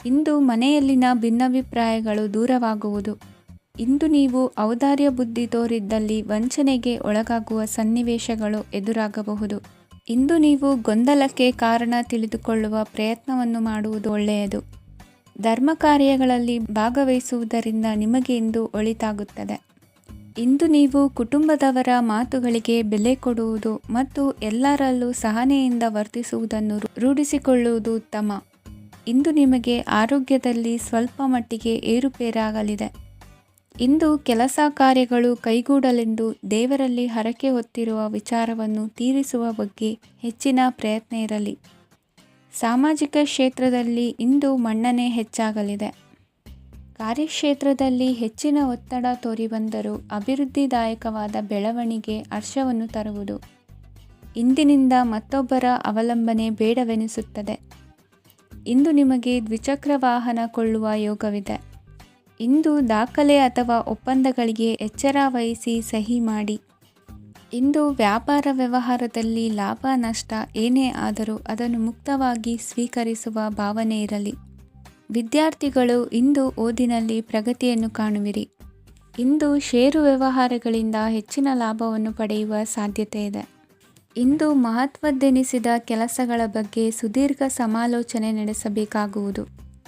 ಇಂದು ಮನೆಯಲ್ಲಿನ ಭಿನ್ನಾಭಿಪ್ರಾಯಗಳು ದೂರವಾಗುವುದು. ಇಂದು ನೀವು ಔದಾರ್ಯ ಬುದ್ಧಿ ತೋರಿದ್ದಲ್ಲಿ ವಂಚನೆಗೆ ಒಳಗಾಗುವ ಸನ್ನಿವೇಶಗಳು ಎದುರಾಗಬಹುದು. ಇಂದು ನೀವು ಗೊಂದಲಕ್ಕೆ ಕಾರಣ ತಿಳಿದುಕೊಳ್ಳುವ ಪ್ರಯತ್ನವನ್ನು ಮಾಡುವುದು ಒಳ್ಳೆಯದು. ಧರ್ಮ ಕಾರ್ಯಗಳಲ್ಲಿ ಭಾಗವಹಿಸುವುದರಿಂದ ನಿಮಗೆ ಇಂದು ಒಳಿತಾಗುತ್ತದೆ. ಇಂದು ನೀವು ಕುಟುಂಬದವರ ಮಾತುಗಳಿಗೆ ಬೆಲೆ ಕೊಡುವುದು ಮತ್ತು ಎಲ್ಲರಲ್ಲೂ ಸಹನೆಯಿಂದ ವರ್ತಿಸುವುದನ್ನು ರೂಢಿಸಿಕೊಳ್ಳುವುದು ಉತ್ತಮ. ಇಂದು ನಿಮಗೆ ಆರೋಗ್ಯದಲ್ಲಿ ಸ್ವಲ್ಪ ಮಟ್ಟಿಗೆ ಏರುಪೇರಾಗಲಿದೆ. ಇಂದು ಕೆಲಸ ಕಾರ್ಯಗಳು ಕೈಗೂಡಲೆಂದು ದೇವರಲ್ಲಿ ಹರಕೆ ಹೊತ್ತಿರುವ ವಿಚಾರವನ್ನು ತೀರಿಸುವ ಬಗ್ಗೆ ಹೆಚ್ಚಿನ ಪ್ರಯತ್ನ ಇರಲಿ. ಸಾಮಾಜಿಕ ಕ್ಷೇತ್ರದಲ್ಲಿ ಇಂದು ಮನ್ನಣೆ ಹೆಚ್ಚಾಗಲಿದೆ. ಕಾರ್ಯಕ್ಷೇತ್ರದಲ್ಲಿ ಹೆಚ್ಚಿನ ಒತ್ತಡ ತೋರಿಬಂದರೂ ಅಭಿವೃದ್ಧಿದಾಯಕವಾದ ಬೆಳವಣಿಗೆ ಹರ್ಷವನ್ನು ತರುವುದು. ಇಂದಿನಿಂದ ಮತ್ತೊಬ್ಬರ ಅವಲಂಬನೆ ಬೇಡವೆನಿಸುತ್ತದೆ. ಇಂದು ನಿಮಗೆ ದ್ವಿಚಕ್ರ ವಾಹನ ಕೊಳ್ಳುವ ಯೋಗವಿದೆ. ಇಂದು ದಾಖಲೆ ಅಥವಾ ಒಪ್ಪಂದಗಳಿಗೆ ಎಚ್ಚರ ವಹಿಸಿ ಸಹಿ ಮಾಡಿ. ಇಂದು ವ್ಯಾಪಾರ ವ್ಯವಹಾರದಲ್ಲಿ ಲಾಭ ನಷ್ಟ ಏನೇ ಆದರೂ ಅದನ್ನು ಮುಕ್ತವಾಗಿ ಸ್ವೀಕರಿಸುವ ಭಾವನೆ ಇರಲಿ. ವಿದ್ಯಾರ್ಥಿಗಳು ಇಂದು ಓದಿನಲ್ಲಿ ಪ್ರಗತಿಯನ್ನು ಕಾಣುವಿರಿ. ಇಂದು ಷೇರು ವ್ಯವಹಾರಗಳಿಂದ ಹೆಚ್ಚಿನ ಲಾಭವನ್ನು ಪಡೆಯುವ ಸಾಧ್ಯತೆ ಇದೆ. ಇಂದು ಮಹತ್ವದ್ದೆನಿಸಿದ ಕೆಲಸಗಳ ಬಗ್ಗೆ ಸುದೀರ್ಘ ಸಮಾಲೋಚನೆ ನಡೆಸಬೇಕಾಗುವುದು.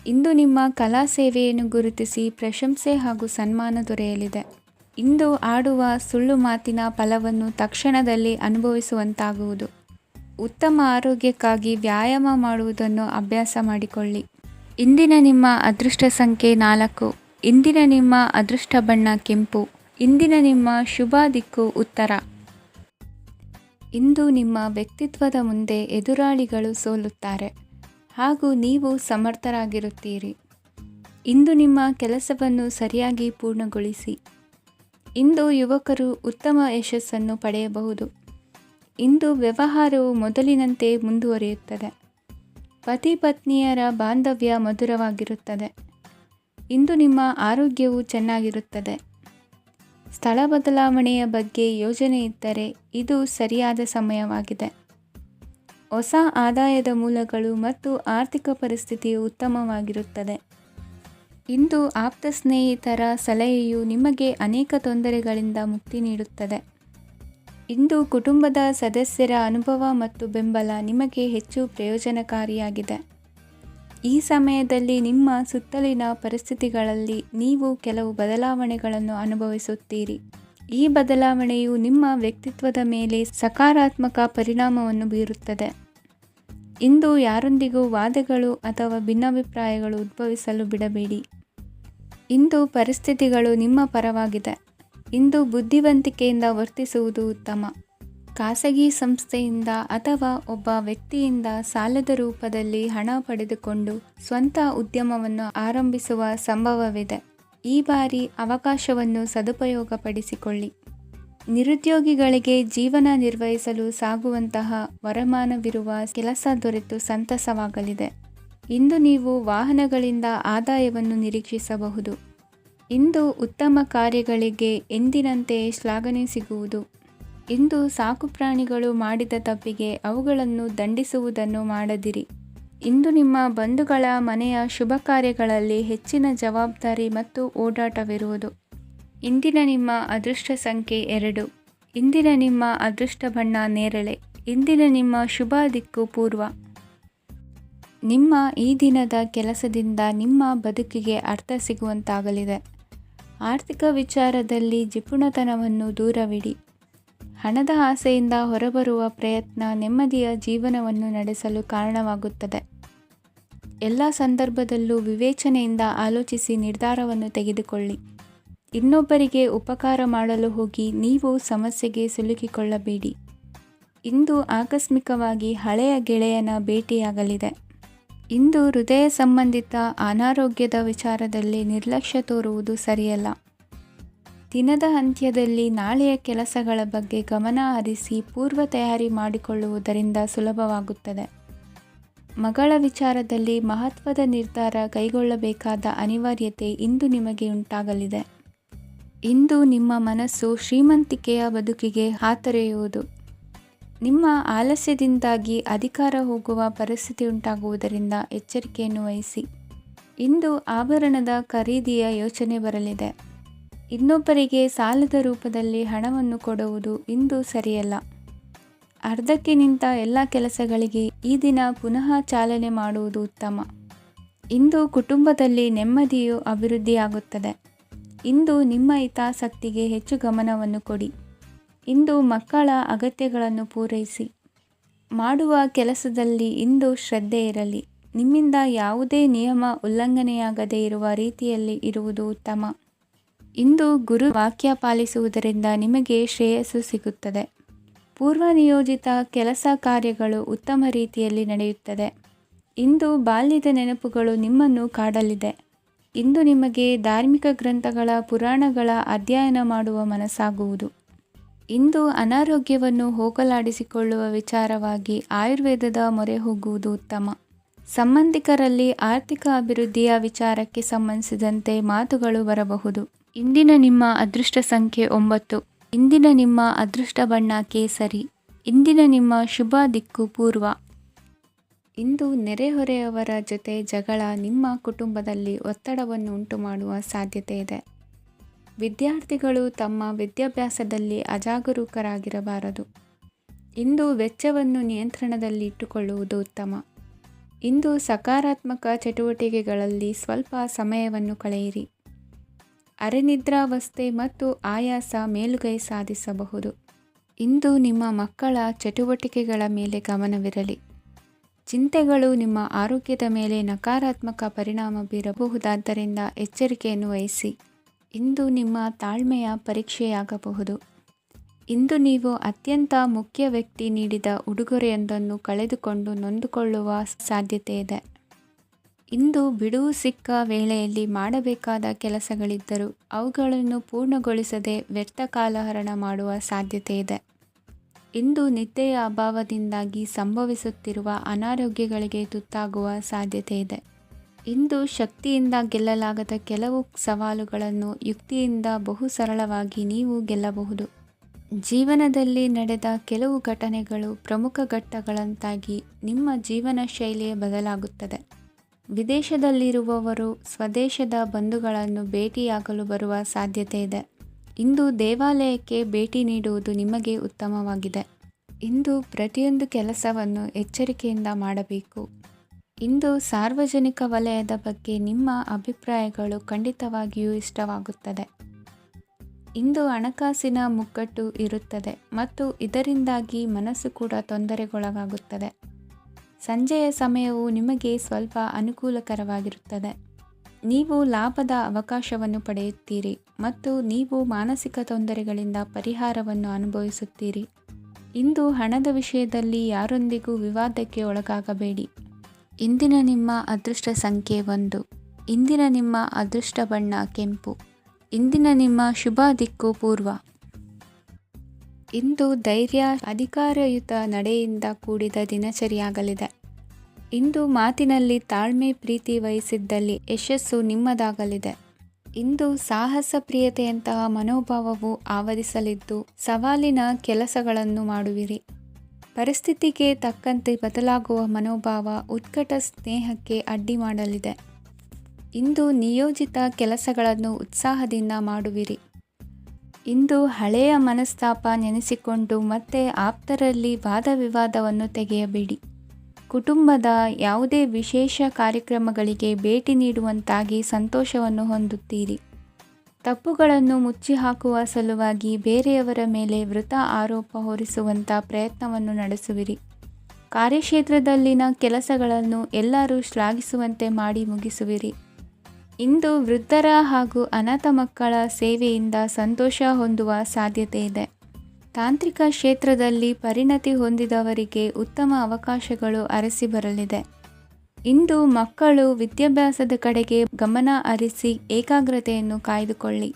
ಇಂದು ನಿಮ್ಮ ಕಲಾ ಸೇವೆಯನ್ನು ಗುರುತಿಸಿ ಪ್ರಶಂಸೆ ಹಾಗೂ ಸನ್ಮಾನ ದೊರೆಯಲಿದೆ. ಇಂದು ಆಡುವ ಸುಳ್ಳು ಮಾತಿನ ಫಲವನ್ನು ತಕ್ಷಣದಲ್ಲಿ ಅನುಭವಿಸುವಂತಾಗುವುದು. ಉತ್ತಮ ಆರೋಗ್ಯಕ್ಕಾಗಿ ವ್ಯಾಯಾಮ ಮಾಡುವುದನ್ನು ಅಭ್ಯಾಸ ಮಾಡಿಕೊಳ್ಳಿ. ಇಂದಿನ ನಿಮ್ಮ ಅದೃಷ್ಟ ಸಂಖ್ಯೆ 4. ಇಂದಿನ ನಿಮ್ಮ ಅದೃಷ್ಟ ಬಣ್ಣ ಕೆಂಪು. ಇಂದಿನ ನಿಮ್ಮ ಶುಭ ದಿಕ್ಕು ಉತ್ತರ. ಇಂದು ನಿಮ್ಮ ವ್ಯಕ್ತಿತ್ವದ ಮುಂದೆ ಎದುರಾಳಿಗಳು ಸೋಲುತ್ತಾರೆ ಹಾಗೂ ನೀವು ಸಮರ್ಥರಾಗಿರುತ್ತೀರಿ. ಇಂದು ನಿಮ್ಮ ಕೆಲಸವನ್ನು ಸರಿಯಾಗಿ ಪೂರ್ಣಗೊಳಿಸಿ. ಇಂದು ಯುವಕರು ಉತ್ತಮ ಯಶಸ್ಸನ್ನು ಪಡೆಯಬಹುದು. ಇಂದು ವ್ಯವಹಾರವು ಮೊದಲಿನಂತೆ ಮುಂದುವರಿಯುತ್ತದೆ. ಪತಿ ಪತ್ನಿಯರ ಬಾಂಧವ್ಯ ಮಧುರವಾಗಿರುತ್ತದೆ. ಇಂದು ನಿಮ್ಮ ಆರೋಗ್ಯವು ಚೆನ್ನಾಗಿರುತ್ತದೆ. ಸ್ಥಳ ಬದಲಾವಣೆಯ ಬಗ್ಗೆ ಯೋಜನೆ ಇದ್ದರೆ ಇದು ಸರಿಯಾದ ಸಮಯವಾಗಿದೆ. ಹೊಸ ಆದಾಯದ ಮೂಲಗಳು ಮತ್ತು ಆರ್ಥಿಕ ಪರಿಸ್ಥಿತಿಯು ಉತ್ತಮವಾಗಿರುತ್ತದೆ. ಇಂದು ಆಪ್ತ ಸ್ನೇಹಿತರ ಸಲಹೆಯು ನಿಮಗೆ ಅನೇಕ ತೊಂದರೆಗಳಿಂದ ಮುಕ್ತಿ ನೀಡುತ್ತದೆ. ಇಂದು ಕುಟುಂಬದ ಸದಸ್ಯರ ಅನುಭವ ಮತ್ತು ಬೆಂಬಲ ನಿಮಗೆ ಹೆಚ್ಚು ಪ್ರಯೋಜನಕಾರಿಯಾಗಿದೆ. ಈ ಸಮಯದಲ್ಲಿ ನಿಮ್ಮ ಸುತ್ತಲಿನ ಪರಿಸ್ಥಿತಿಗಳಲ್ಲಿ ನೀವು ಕೆಲವು ಬದಲಾವಣೆಗಳನ್ನು ಅನುಭವಿಸುತ್ತೀರಿ. ಈ ಬದಲಾವಣೆಯು ನಿಮ್ಮ ವ್ಯಕ್ತಿತ್ವದ ಮೇಲೆ ಸಕಾರಾತ್ಮಕ ಪರಿಣಾಮವನ್ನು ಬೀರುತ್ತದೆ. ಇಂದು ಯಾರೊಂದಿಗೂ ವಾದಗಳು ಅಥವಾ ಭಿನ್ನಾಭಿಪ್ರಾಯಗಳು ಉದ್ಭವಿಸಲು ಬಿಡಬೇಡಿ. ಇಂದು ಪರಿಸ್ಥಿತಿಗಳು ನಿಮ್ಮ ಪರವಾಗಿದೆ. ಇಂದು ಬುದ್ಧಿವಂತಿಕೆಯಿಂದ ವರ್ತಿಸುವುದು ಉತ್ತಮ. ಖಾಸಗಿ ಸಂಸ್ಥೆಯಿಂದ ಅಥವಾ ಒಬ್ಬ ವ್ಯಕ್ತಿಯಿಂದ ಸಾಲದ ರೂಪದಲ್ಲಿ ಹಣ ಪಡೆದುಕೊಂಡು ಸ್ವಂತ ಉದ್ಯಮವನ್ನು ಆರಂಭಿಸುವ ಸಂಭವವಿದೆ. ಈ ಬಾರಿ ಅವಕಾಶವನ್ನು ಸದುಪಯೋಗಪಡಿಸಿಕೊಳ್ಳಿ. ನಿರುದ್ಯೋಗಿಗಳಿಗೆ ಜೀವನ ನಿರ್ವಹಿಸಲು ಸಾಗುವಂತಹ ವರಮಾನವಿರುವ ಕೆಲಸ ದೊರೆತು ಸಂತಸವಾಗಲಿದೆ. ಇಂದು ನೀವು ವಾಹನಗಳಿಂದ ಆದಾಯವನ್ನು ನಿರೀಕ್ಷಿಸಬಹುದು. ಇಂದು ಉತ್ತಮ ಕಾರ್ಯಗಳಿಗೆ ಎಂದಿನಂತೆ ಶ್ಲಾಘನೆ ಸಿಗುವುದು. ಇಂದು ಸಾಕುಪ್ರಾಣಿಗಳು ಮಾಡಿದ ತಪ್ಪಿಗೆ ಅವುಗಳನ್ನು ದಂಡಿಸುವುದನ್ನು ಮಾಡದಿರಿ. ಇಂದು ನಿಮ್ಮ ಬಂಧುಗಳ ಮನೆಯ ಶುಭ ಕಾರ್ಯಗಳಲ್ಲಿ ಹೆಚ್ಚಿನ ಜವಾಬ್ದಾರಿ ಮತ್ತು ಓಡಾಟವಿರುವುದು. ಇಂದಿನ ನಿಮ್ಮ ಅದೃಷ್ಟ ಸಂಖ್ಯೆ 2. ಇಂದಿನ ನಿಮ್ಮ ಅದೃಷ್ಟ ಬಣ್ಣ ನೇರಳೆ. ಇಂದಿನ ನಿಮ್ಮ ಶುಭ ದಿಕ್ಕು ಪೂರ್ವ. ನಿಮ್ಮ ಈ ದಿನದ ಕೆಲಸದಿಂದ ನಿಮ್ಮ ಬದುಕಿಗೆ ಅರ್ಥ ಸಿಗುವಂತಾಗಲಿದೆ. ಆರ್ಥಿಕ ವಿಚಾರದಲ್ಲಿ ಜಿಪುಣತನವನ್ನು ದೂರವಿಡಿ. ಹಣದ ಆಸೆಯಿಂದ ಹೊರಬರುವ ಪ್ರಯತ್ನ ನೆಮ್ಮದಿಯ ಜೀವನವನ್ನು ನಡೆಸಲು ಕಾರಣವಾಗುತ್ತದೆ. ಎಲ್ಲ ಸಂದರ್ಭದಲ್ಲೂ ವಿವೇಚನೆಯಿಂದ ಆಲೋಚಿಸಿ ನಿರ್ಧಾರವನ್ನು ತೆಗೆದುಕೊಳ್ಳಿ. ಇನ್ನೊಬ್ಬರಿಗೆ ಉಪಕಾರ ಮಾಡಲು ಹೋಗಿ ನೀವು ಸಮಸ್ಯೆಗೆ ಸಿಲುಕಿಕೊಳ್ಳಬೇಡಿ. ಇಂದು ಆಕಸ್ಮಿಕವಾಗಿ ಹಳೆಯ ಗೆಳೆಯನ ಭೇಟಿಯಾಗಲಿದೆ. ಇಂದು ಹೃದಯ ಸಂಬಂಧಿತ ಅನಾರೋಗ್ಯದ ವಿಚಾರದಲ್ಲಿ ನಿರ್ಲಕ್ಷ್ಯ ತೋರುವುದು ಸರಿಯಲ್ಲ. ದಿನದ ಅಂತ್ಯದಲ್ಲಿ ನಾಳೆಯ ಕೆಲಸಗಳ ಬಗ್ಗೆ ಗಮನ ಹರಿಸಿ ಪೂರ್ವ ತಯಾರಿ ಮಾಡಿಕೊಳ್ಳುವುದರಿಂದ ಸುಲಭವಾಗುತ್ತದೆ. ಮಗಳ ವಿಚಾರದಲ್ಲಿ ಮಹತ್ವದ ನಿರ್ಧಾರ ಕೈಗೊಳ್ಳಬೇಕಾದ ಅನಿವಾರ್ಯತೆ ಇಂದು ನಿಮಗೆ ಉಂಟಾಗಲಿದೆ. ಇಂದು ನಿಮ್ಮ ಮನಸ್ಸು ಶ್ರೀಮಂತಿಕೆಯ ಬದುಕಿಗೆ ಹಾತೊರೆಯುವುದು. ನಿಮ್ಮ ಆಲಸ್ಯದಿಂದಾಗಿ ಅಧಿಕಾರ ಹೋಗುವ ಪರಿಸ್ಥಿತಿ ಉಂಟಾಗುವುದರಿಂದ ಎಚ್ಚರಿಕೆಯನ್ನು ವಹಿಸಿ. ಇಂದು ಆಭರಣದ ಖರೀದಿಯ ಯೋಚನೆ ಬರಲಿದೆ. ಇನ್ನೊಬ್ಬರಿಗೆ ಸಾಲದ ರೂಪದಲ್ಲಿ ಹಣವನ್ನು ಕೊಡುವುದು ಇಂದು ಸರಿಯಲ್ಲ. ಅರ್ಧಕ್ಕೆ ನಿಂತ ಎಲ್ಲ ಕೆಲಸಗಳಿಗೆ ಈ ದಿನ ಪುನಃ ಚಾಲನೆ ಮಾಡುವುದು ಉತ್ತಮ. ಇಂದು ಕುಟುಂಬದಲ್ಲಿ ನೆಮ್ಮದಿಯು ಅಭಿವೃದ್ಧಿಯಾಗುತ್ತದೆ. ಇಂದು ನಿಮ್ಮ ಹಿತಾಸಕ್ತಿಗೆ ಹೆಚ್ಚು ಗಮನವನ್ನು ಕೊಡಿ. ಇಂದು ಮಕ್ಕಳ ಅಗತ್ಯಗಳನ್ನು ಪೂರೈಸಿ. ಮಾಡುವ ಕೆಲಸದಲ್ಲಿ ಇಂದು ಶ್ರದ್ಧೆ ಇರಲಿ. ನಿಮ್ಮಿಂದ ಯಾವುದೇ ನಿಯಮ ಉಲ್ಲಂಘನೆಯಾಗದೇ ಇರುವ ರೀತಿಯಲ್ಲಿ ಇರುವುದು ಉತ್ತಮ. ಇಂದು ಗುರು ವಾಕ್ಯ ಪಾಲಿಸುವುದರಿಂದ ನಿಮಗೆ ಶ್ರೇಯಸ್ಸು ಸಿಗುತ್ತದೆ. ಪೂರ್ವ ನಿಯೋಜಿತ ಕೆಲಸ ಕಾರ್ಯಗಳು ಉತ್ತಮ ರೀತಿಯಲ್ಲಿ ನಡೆಯುತ್ತದೆ. ಇಂದು ಬಾಲ್ಯದ ನೆನಪುಗಳು ನಿಮ್ಮನ್ನು ಕಾಡಲಿದೆ. ಇಂದು ನಿಮಗೆ ಧಾರ್ಮಿಕ ಗ್ರಂಥಗಳ ಪುರಾಣಗಳ ಅಧ್ಯಯನ ಮಾಡುವ ಮನಸ್ಸಾಗುವುದು. ಇಂದು ಅನಾರೋಗ್ಯವನ್ನು ಹೋಗಲಾಡಿಸಿಕೊಳ್ಳುವ ವಿಚಾರವಾಗಿ ಆಯುರ್ವೇದದ ಮೊರೆ ಹೋಗುವುದು ಉತ್ತಮ. ಸಂಬಂಧಿಕರಲ್ಲಿ ಆರ್ಥಿಕ ಅಭಿವೃದ್ಧಿಯ ವಿಚಾರಕ್ಕೆ ಸಂಬಂಧಿಸಿದಂತೆ ಮಾತುಗಳು ಬರಬಹುದು. ಇಂದಿನ ನಿಮ್ಮ ಅದೃಷ್ಟ ಸಂಖ್ಯೆ 9. ಇಂದಿನ ನಿಮ್ಮ ಅದೃಷ್ಟ ಬಣ್ಣ ಕೇಸರಿ. ಇಂದಿನ ನಿಮ್ಮ ಶುಭ ದಿಕ್ಕು ಪೂರ್ವ. ಇಂದು ನೆರೆಹೊರೆಯವರ ಜೊತೆ ಜಗಳ ನಿಮ್ಮ ಕುಟುಂಬದಲ್ಲಿ ಒತ್ತಡವನ್ನು ಉಂಟುಮಾಡುವ ಸಾಧ್ಯತೆ ಇದೆ. ವಿದ್ಯಾರ್ಥಿಗಳು ತಮ್ಮ ವಿದ್ಯಾಭ್ಯಾಸದಲ್ಲಿ ಅಜಾಗರೂಕರಾಗಿರಬಾರದು. ಇಂದು ವೆಚ್ಚವನ್ನು ನಿಯಂತ್ರಣದಲ್ಲಿ ಇಟ್ಟುಕೊಳ್ಳುವುದು ಉತ್ತಮ. ಇಂದು ಸಕಾರಾತ್ಮಕ ಚಟುವಟಿಕೆಗಳಲ್ಲಿ ಸ್ವಲ್ಪ ಸಮಯವನ್ನು ಕಳೆಯಿರಿ. ಅರೆನಿದ್ರಾವಸ್ಥೆ ಮತ್ತು ಆಯಾಸ ಮೇಲುಗೈ ಸಾಧಿಸಬಹುದು. ಇಂದು ನಿಮ್ಮ ಮಕ್ಕಳ ಚಟುವಟಿಕೆಗಳ ಮೇಲೆ ಗಮನವಿರಲಿ. ಚಿಂತೆಗಳು ನಿಮ್ಮ ಆರೋಗ್ಯದ ಮೇಲೆ ನಕಾರಾತ್ಮಕ ಪರಿಣಾಮ ಬೀರಬಹುದಾದ್ದರಿಂದ ಎಚ್ಚರಿಕೆಯನ್ನು ವಹಿಸಿ. ಇಂದು ನಿಮ್ಮ ತಾಳ್ಮೆಯ ಪರೀಕ್ಷೆಯಾಗಬಹುದು. ಇಂದು ನೀವು ಅತ್ಯಂತ ಮುಖ್ಯ ವ್ಯಕ್ತಿ ನೀಡಿದ ಉಡುಗೊರೆಯೊಂದನ್ನು ಕಳೆದುಕೊಂಡು ನೊಂದುಕೊಳ್ಳುವ ಸಾಧ್ಯತೆ ಇದೆ. ಇಂದು ಬಿಡುವು ಸಿಕ್ಕ ವೇಳೆಯಲ್ಲಿ ಮಾಡಬೇಕಾದ ಕೆಲಸಗಳಿದ್ದರೂ ಅವುಗಳನ್ನು ಪೂರ್ಣಗೊಳಿಸದೆ ವ್ಯರ್ಥ ಕಾಲಹರಣ ಮಾಡುವ ಸಾಧ್ಯತೆ ಇದೆ. ಇಂದು ನಿದ್ದೆಯ ಅಭಾವದಿಂದಾಗಿ ಸಂಭವಿಸುತ್ತಿರುವ ಅನಾರೋಗ್ಯಗಳಿಗೆ ತುತ್ತಾಗುವ ಸಾಧ್ಯತೆ ಇದೆ. ಇಂದು ಶಕ್ತಿಯಿಂದ ಗೆಲ್ಲಲಾಗದ ಕೆಲವು ಸವಾಲುಗಳನ್ನು ಯುಕ್ತಿಯಿಂದ ಬಹು ಸರಳವಾಗಿ ನೀವು ಗೆಲ್ಲಬಹುದು. ಜೀವನದಲ್ಲಿ ನಡೆದ ಕೆಲವು ಘಟನೆಗಳು ಪ್ರಮುಖ ಘಟ್ಟಗಳಂತಾಗಿ ನಿಮ್ಮ ಜೀವನ ಶೈಲಿಯೇ ಬದಲಾಗುತ್ತದೆ. ವಿದೇಶದಲ್ಲಿರುವವರು ಸ್ವದೇಶದ ಬಂಧುಗಳನ್ನು ಭೇಟಿಯಾಗಲು ಬರುವ ಸಾಧ್ಯತೆ ಇದೆ. ಇಂದು ದೇವಾಲಯಕ್ಕೆ ಭೇಟಿ ನೀಡುವುದು ನಿಮಗೆ ಉತ್ತಮವಾಗಿದೆ. ಇಂದು ಪ್ರತಿಯೊಂದು ಕೆಲಸವನ್ನು ಎಚ್ಚರಿಕೆಯಿಂದ ಮಾಡಬೇಕು. ಇಂದು ಸಾರ್ವಜನಿಕ ವಲಯದ ಬಗ್ಗೆ ನಿಮ್ಮ ಅಭಿಪ್ರಾಯಗಳು ಖಂಡಿತವಾಗಿಯೂ ಇಷ್ಟವಾಗುತ್ತದೆ. ಇಂದು ಹಣಕಾಸಿನ ಮುಗ್ಗಟ್ಟು ಇರುತ್ತದೆ ಮತ್ತು ಇದರಿಂದಾಗಿ ಮನಸ್ಸು ಕೂಡ ತೊಂದರೆಗೊಳಗಾಗುತ್ತದೆ. ಸಂಜೆಯ ಸಮಯವು ನಿಮಗೆ ಸ್ವಲ್ಪ ಅನುಕೂಲಕರವಾಗಿರುತ್ತದೆ. ನೀವು ಲಾಭದ ಅವಕಾಶವನ್ನು ಪಡೆಯುತ್ತೀರಿ ಮತ್ತು ನೀವು ಮಾನಸಿಕ ತೊಂದರೆಗಳಿಂದ ಪರಿಹಾರವನ್ನು ಅನುಭವಿಸುತ್ತೀರಿ. ಇಂದು ಹಣದ ವಿಷಯದಲ್ಲಿ ಯಾರೊಂದಿಗೂ ವಿವಾದಕ್ಕೆ ಒಳಗಾಗಬೇಡಿ. ಇಂದಿನ ನಿಮ್ಮ ಅದೃಷ್ಟ ಸಂಖ್ಯೆ 1. ಇಂದಿನ ನಿಮ್ಮ ಅದೃಷ್ಟ ಬಣ್ಣ ಕೆಂಪು. ಇಂದಿನ ನಿಮ್ಮ ಶುಭ ದಿಕ್ಕು ಪೂರ್ವ. ಇಂದು ಧೈರ್ಯ, ಅಧಿಕಾರಯುತ ನಡೆಯಿಂದ ಕೂಡಿದ ದಿನಚರಿಯಾಗಲಿದೆ. ಇಂದು ಮಾತಿನಲ್ಲಿ ತಾಳ್ಮೆ, ಪ್ರೀತಿ ವಹಿಸಿದ್ದಲ್ಲಿ ಯಶಸ್ಸು ನಿಮ್ಮದಾಗಲಿದೆ. ಇಂದು ಸಾಹಸ ಪ್ರಿಯತೆಯಂತಹ ಮನೋಭಾವವು ಆವರಿಸಲಿದ್ದು ಸವಾಲಿನ ಕೆಲಸಗಳನ್ನು ಮಾಡುವಿರಿ. ಪರಿಸ್ಥಿತಿಗೆ ತಕ್ಕಂತೆ ಬದಲಾಗುವ ಮನೋಭಾವ ಉತ್ಕಟ ಸ್ನೇಹಕ್ಕೆ ಅಡ್ಡಿ ಮಾಡಲಿದೆ. ಇಂದು ನಿಯೋಜಿತ ಕೆಲಸಗಳನ್ನು ಉತ್ಸಾಹದಿಂದ ಮಾಡುವಿರಿ. ಇಂದು ಹಳೆಯ ಮನಸ್ತಾಪ ನೆನೆಸಿಕೊಂಡು ಮತ್ತೆ ಆಪ್ತರಲ್ಲಿ ವಾದ ವಿವಾದವನ್ನು ತೆಗೆಯಬೇಡಿ. ಕುಟುಂಬದ ಯಾವುದೇ ವಿಶೇಷ ಕಾರ್ಯಕ್ರಮಗಳಿಗೆ ಭೇಟಿ ನೀಡುವಂತಾಗಿ ಸಂತೋಷವನ್ನು ಹೊಂದುತ್ತೀರಿ. ತಪ್ಪುಗಳನ್ನು ಮುಚ್ಚಿಹಾಕುವ ಸಲುವಾಗಿ ಬೇರೆಯವರ ಮೇಲೆ ವೃಥಾ ಆರೋಪ ಹೊರಿಸುವಂಥ ಪ್ರಯತ್ನವನ್ನು ನಡೆಸುವಿರಿ. ಕಾರ್ಯಕ್ಷೇತ್ರದಲ್ಲಿನ ಕೆಲಸಗಳನ್ನು ಎಲ್ಲರೂ ಶ್ಲಾಘಿಸುವಂತೆ ಮಾಡಿ ಮುಗಿಸುವಿರಿ. ಇಂದು ವೃದ್ಧರ ಹಾಗೂ ಅನಾಥ ಮಕ್ಕಳ ಸೇವೆಯಿಂದ ಸಂತೋಷ ಹೊಂದುವ ಸಾಧ್ಯತೆ ಇದೆ. ತಾಂತ್ರಿಕ ಕ್ಷೇತ್ರದಲ್ಲಿ ಪರಿಣತಿ ಹೊಂದಿದವರಿಗೆ ಉತ್ತಮ ಅವಕಾಶಗಳು ಅರಸಿ ಬರಲಿದೆ. ಇಂದು ಮಕ್ಕಳು ವಿದ್ಯಾಭ್ಯಾಸದ ಕಡೆಗೆ ಗಮನ ಹರಿಸಿ ಏಕಾಗ್ರತೆಯನ್ನು ಕಾಯ್ದುಕೊಳ್ಳಿ.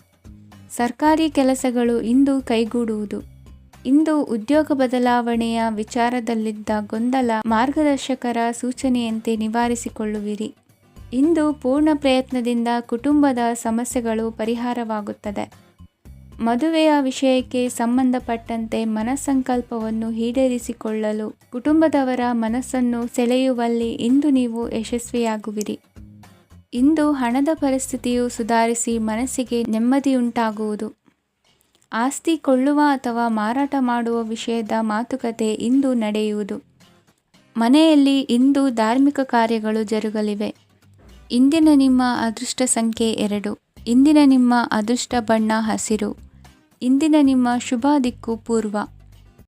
ಸರ್ಕಾರಿ ಕೆಲಸಗಳು ಇಂದು ಕೈಗೂಡುವುದು. ಇಂದು ಉದ್ಯೋಗ ಬದಲಾವಣೆಯ ವಿಚಾರದಲ್ಲಿದ್ದ ಗೊಂದಲ ಮಾರ್ಗದರ್ಶಕರ ಸೂಚನೆಯಂತೆ ನಿವಾರಿಸಿಕೊಳ್ಳುವಿರಿ. ಇಂದು ಪೂರ್ಣ ಪ್ರಯತ್ನದಿಂದ ಕುಟುಂಬದ ಸಮಸ್ಯೆಗಳು ಪರಿಹಾರವಾಗುತ್ತದೆ. ಮದುವೆಯ ವಿಷಯಕ್ಕೆ ಸಂಬಂಧಪಟ್ಟಂತೆ ಮನಸ್ಸಂಕಲ್ಪವನ್ನು ಈಡೇರಿಸಿಕೊಳ್ಳಲು ಕುಟುಂಬದವರ ಮನಸ್ಸನ್ನು ಸೆಳೆಯುವಲ್ಲಿ ಇಂದು ನೀವು ಯಶಸ್ವಿಯಾಗುವಿರಿ. ಇಂದು ಹಣದ ಪರಿಸ್ಥಿತಿಯು ಸುಧಾರಿಸಿ ಮನಸ್ಸಿಗೆ ನೆಮ್ಮದಿಯುಂಟಾಗುವುದು. ಆಸ್ತಿ ಕೊಳ್ಳುವ ಅಥವಾ ಮಾರಾಟ ಮಾಡುವ ವಿಷಯದ ಮಾತುಕತೆ ಇಂದು ನಡೆಯುವುದು. ಮನೆಯಲ್ಲಿ ಇಂದು ಧಾರ್ಮಿಕ ಕಾರ್ಯಗಳು ಜರುಗಲಿವೆ. ಇಂದಿನ ನಿಮ್ಮ ಅದೃಷ್ಟ ಸಂಖ್ಯೆ 2. ಇಂದಿನ ನಿಮ್ಮ ಅದೃಷ್ಟ ಬಣ್ಣ ಹಸಿರು. ಇಂದಿನ ನಿಮ್ಮ ಶುಭ ದಿಕ್ಕು ಪೂರ್ವ.